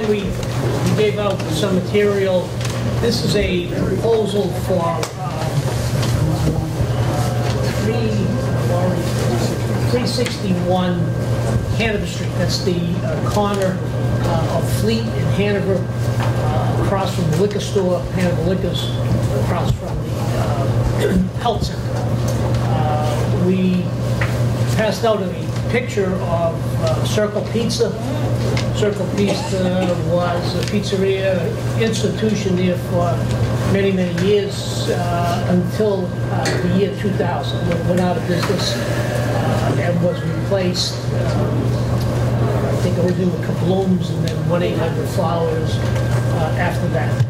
again, we gave out some material. This is a proposal for 361 Hanover Street. That's the corner of Fleet and Hanover, across from the liquor store, Hanover Liquors, across from the health center. We passed out a picture of Circle Pizza. Circle Pizza was a pizzeria institution there for many, many years until the year 2000. It went out of business and was replaced, I think originally with Kablooms and then 1-800 Flowers after that.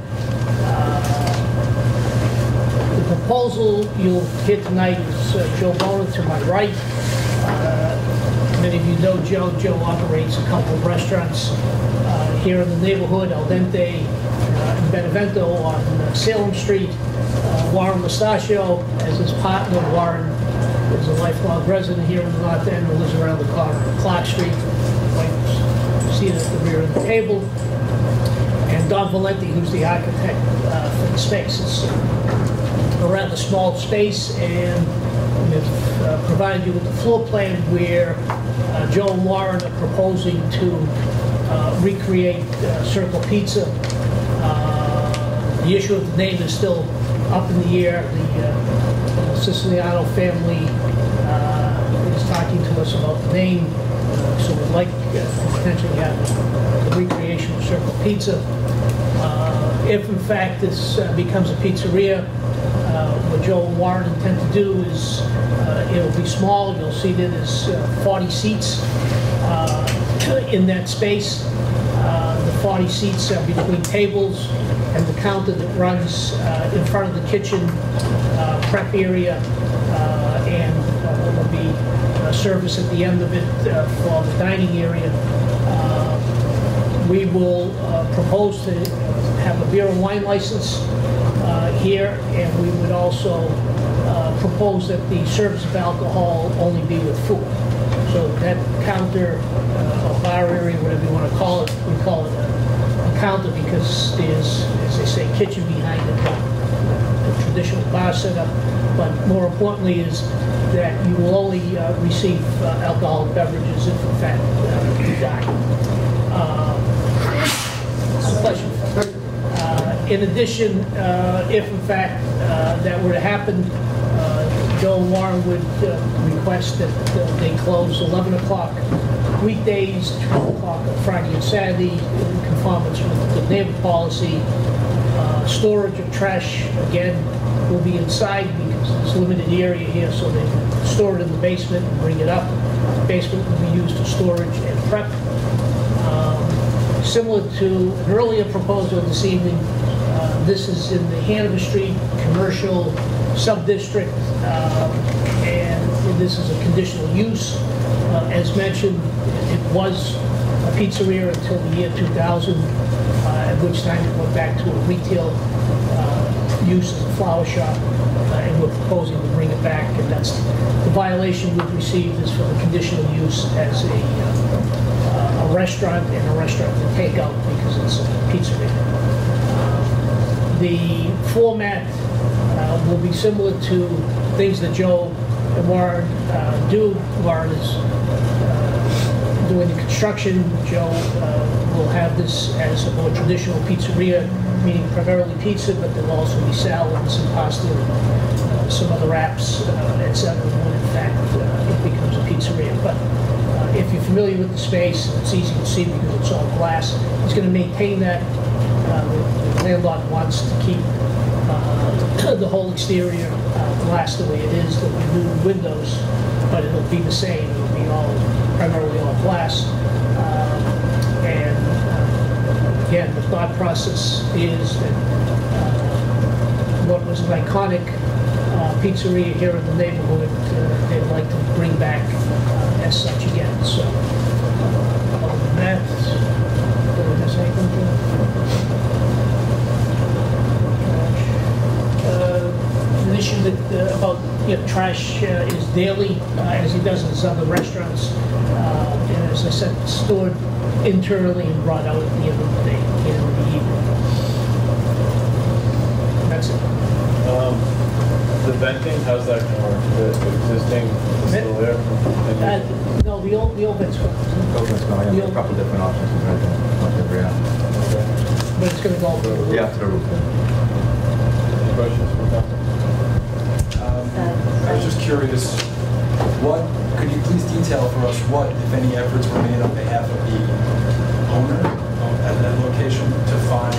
The proposal you'll hear tonight is Joe Bonin to my right. Many of you know Joe. Joe operates a couple of restaurants here in the neighborhood, Al Dente and Benevento on Salem Street. Warren Mustachio as his partner. Warren is a lifelong resident here in the North End and lives around the corner of Clark Street. Wife's seated at the rear of the table. And Don Valenti, who's the architect for the space. It's a rather small space, and we've provided you with the floor plan where Joe and Warren are proposing to recreate Circle Pizza. The issue of the name is still up in the air. The Siciliano family is talking to us about the name, so we'd like to potentially have the recreation of Circle Pizza. If in fact this becomes a pizzeria, what Joe and Warren intend to do is it'll be small. You'll see that there's 40 seats in that space. The 40 seats are between tables and the counter that runs in front of the kitchen prep area, and there will be service at the end of it for the dining area. We will propose to have a beer and wine license here, and we would also propose that the service of alcohol only be with food. So that counter or bar area, whatever you want to call it, we call it a counter because there's, as they say, kitchen behind it, the traditional bar setup. But more importantly is that you will only receive alcoholic beverages if in fact you dine. Pleasure. In addition, if in fact that were to happen, Joe and Warren would request that they close 11 o'clock weekdays, 12 o'clock on Friday and Saturday, in conformance with the neighbor policy. Storage of trash, again, will be inside because there's limited area here, so they store it in the basement and bring it up. The basement will be used for storage and prep. Similar to an earlier proposal this evening, this is in the Hanover Street commercial sub-district, and this is a conditional use. As mentioned, it was a pizzeria until the year 2000, at which time it went back to a retail use as a flower shop, and we're proposing to bring it back, and that's the violation we've received is for the conditional use as a restaurant and a restaurant to take out because it's a pizzeria. The format will be similar to things that Joe and Warren do. Warren is doing the construction. Joe will have this as a more traditional pizzeria, meaning primarily pizza, but there'll also be salads and pasta, and some other wraps, etc. when in fact it becomes a pizzeria. But if you're familiar with the space, it's easy to see because it's all glass. He's going to maintain that. The landlord wants to keep the whole exterior glass the way it is. There'll be new windows, but it'll be the same. It'll be all primarily all glass. And again, the thought process is that what was an iconic pizzeria here in the neighborhood, they'd like to bring back as such again. So, other than that, an issue that about trash is daily, as he does in his other restaurants. And as I said, stored internally and brought out at the end of the day, at the end of the evening. That's it. The venting, how's that going to work? The existing is still there? No, the old vent's gone. Open's going, yeah, a couple different options for renting, whatever, yeah. But it's gonna go over the roof. Yeah, to the roof. Any questions from the I was just curious, could you please detail for us what, if any, efforts were made on behalf of the owner at that location to find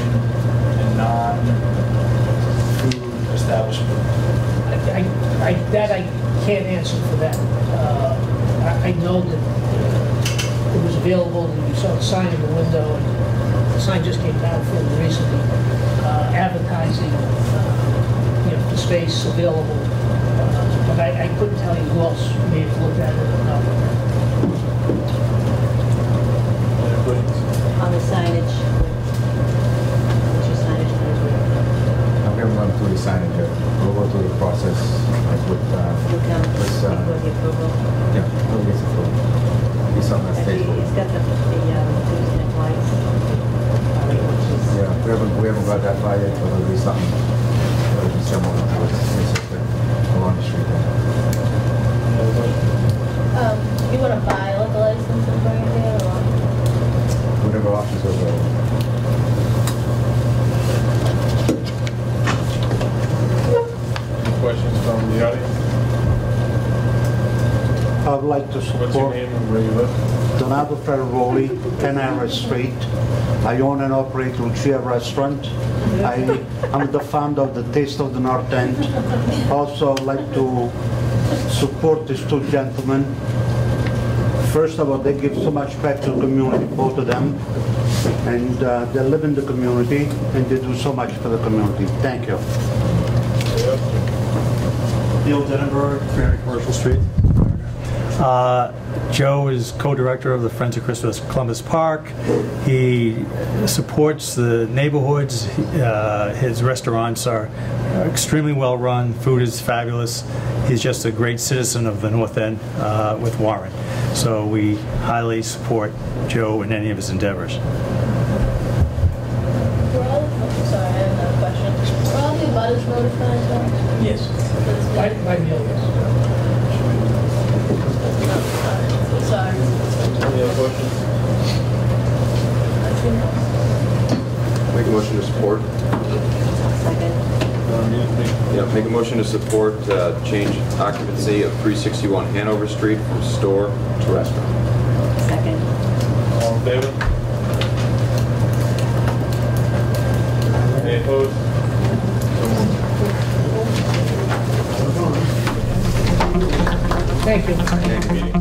a non-food establishment? That I can't answer for that. I know that it was available, and you saw the sign in the window, and the sign just came down fairly recently, advertising, the space available. But I couldn't tell you who else may have looked at it or not. Any questions? On the signage, what's your signage going to be? We haven't gone through the signage yet. We'll go through the process like with, You'll come with, before the approval. yeah, we'll get some food. Be something that's Actually, tasteful. it's got the gooseneck lights. Yeah, we haven't got that far yet, but it'll be something, it'll be similar to what's basically along the street there. Any other questions? You want to buy a liquor license and bring it here, or? Whatever options are available. Any questions from the audience? I would like to What's your support name and where you live? Donato Ferraroli, 10 Hanover Street. I own and operate Lucia Restaurant. I'm the founder of the Taste of the North End. Also, I'd like to support these two gentlemen. First of all, they give so much back to the community, both of them. And they live in the community, and they do so much for the community. Thank you. Neil Denenberg, 300 Commercial Street. Joe is co-director of the Friends of Christmas Columbus Park. He supports the neighborhoods. His restaurants are extremely well run. Food is fabulous. He's just a great citizen of the North End with Warren. So we highly support Joe in any of his endeavors. Sorry, I have another question. Were all the abutters notified, though? Yes. By mail, yes. Sorry. Any other questions? Make a motion to support. Second. Yeah, make a motion to support change occupancy of 361 Hanover Street from store to restaurant. Second. All in favor? Any opposed? Thank you. Meeting.